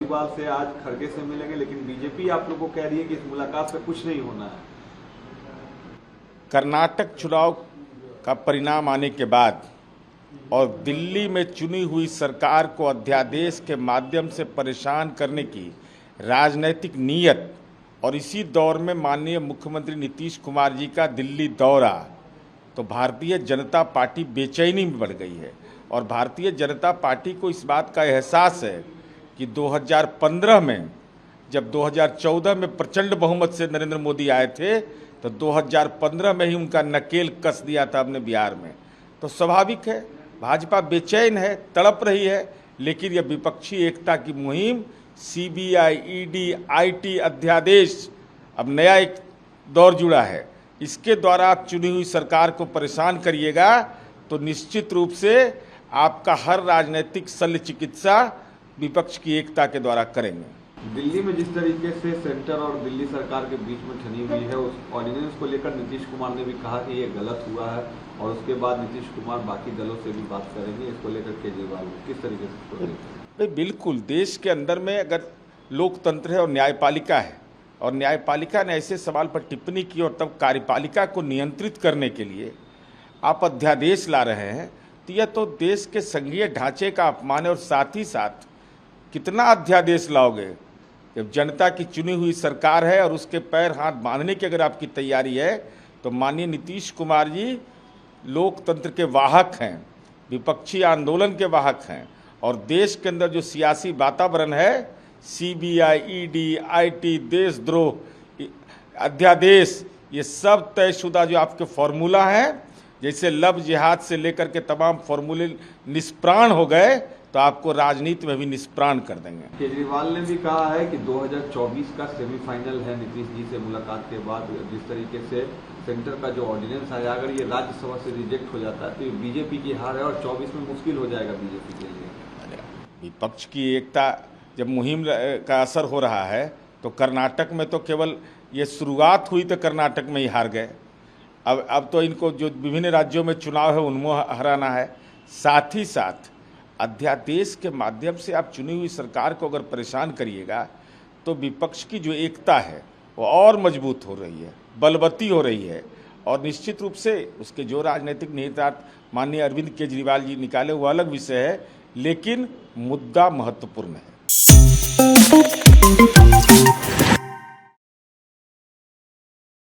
केजरीवाल से आज खड़गे से मिलेंगे, लेकिन बीजेपी आप लोगों को कह रही है कि इस मुलाकात से कुछ नहीं होना है। कर्नाटक चुनाव का परिणाम आने के बाद और दिल्ली में चुनी हुई सरकार को अध्यादेश के माध्यम से परेशान करने की राजनीतिक नीयत और इसी दौर में माननीय मुख्यमंत्री नीतीश कुमार जी का दिल्ली दौरा, तो भारतीय जनता पार्टी बेचैनी में बढ़ गई है। और भारतीय जनता पार्टी को इस बात का एहसास है कि 2015 में जब 2014 में प्रचंड बहुमत से नरेंद्र मोदी आए थे, तो 2015 में ही उनका नकेल कस दिया था हमने बिहार में। तो स्वाभाविक है भाजपा बेचैन है, तड़प रही है, लेकिन यह विपक्षी एकता की मुहिम सीबीआई, ईडी, आईटी अध्यादेश अब नया एक दौर जुड़ा है। इसके द्वारा आप चुनी हुई सरकार को परेशान करिएगा तो निश्चित रूप से आपका हर राजनीतिक शल्य चिकित्सा विपक्ष की एकता के द्वारा करेंगे। दिल्ली में जिस तरीके से सेंटर और दिल्ली सरकार के बीच में ठनी हुई है, उस ऑर्डिनेंस को लेकर नीतीश कुमार ने भी कहा कि ये गलत हुआ है, और उसके बाद नीतीश कुमार बाकी दलों से भी बात करेंगे इसको लेकर। केजरीवाल किस तरीके से भाई बिल्कुल, देश के अंदर में अगर लोकतंत्र है और न्यायपालिका है, और न्यायपालिका ने ऐसे सवाल पर टिप्पणी की और तब कार्यपालिका को नियंत्रित करने के लिए आप अध्यादेश ला रहे हैं, तो यह तो देश के संघीय ढांचे का अपमान है। और साथ ही साथ कितना अध्यादेश लाओगे जब जनता की चुनी हुई सरकार है और उसके पैर हाथ बांधने की अगर आपकी तैयारी है, तो माननीय नीतीश कुमार जी लोकतंत्र के वाहक हैं, विपक्षी आंदोलन के वाहक हैं, और देश के अंदर जो सियासी वातावरण है, सीबीआई, ईडी, आईटी, देशद्रोह, अध्यादेश, ये सब तयशुदा जो आपके फॉर्मूला हैं, जैसे लव जिहाद से लेकर के तमाम फॉर्मूले निष्प्राण हो गए, तो आपको राजनीति में भी निष्प्राण कर देंगे। केजरीवाल ने भी कहा है कि 2024 का सेमीफाइनल है नीतीश जी से मुलाकात के बाद। जिस तरीके से सेंटर का जो ऑर्डिनेंस आया, अगर ये राज्यसभा से रिजेक्ट हो जाता है तो ये बीजेपी की हार है और 24 में मुश्किल हो जाएगा बीजेपी के लिए। विपक्ष की एकता जब मुहिम का असर हो रहा है, तो कर्नाटक में तो केवल ये शुरुआत हुई तो कर्नाटक में ही हार गए। अब तो इनको जो विभिन्न राज्यों में चुनाव है उनमें हराना है। साथ ही साथ अध्यादेश के माध्यम से आप चुनी हुई सरकार को अगर परेशान करिएगा, तो विपक्ष की जो एकता है वो और मजबूत हो रही है, बलवती हो रही है। और निश्चित रूप से उसके जो राजनीतिक निहितार्थ माननीय अरविंद केजरीवाल जी निकाले वो अलग विषय है, लेकिन मुद्दा महत्वपूर्ण है।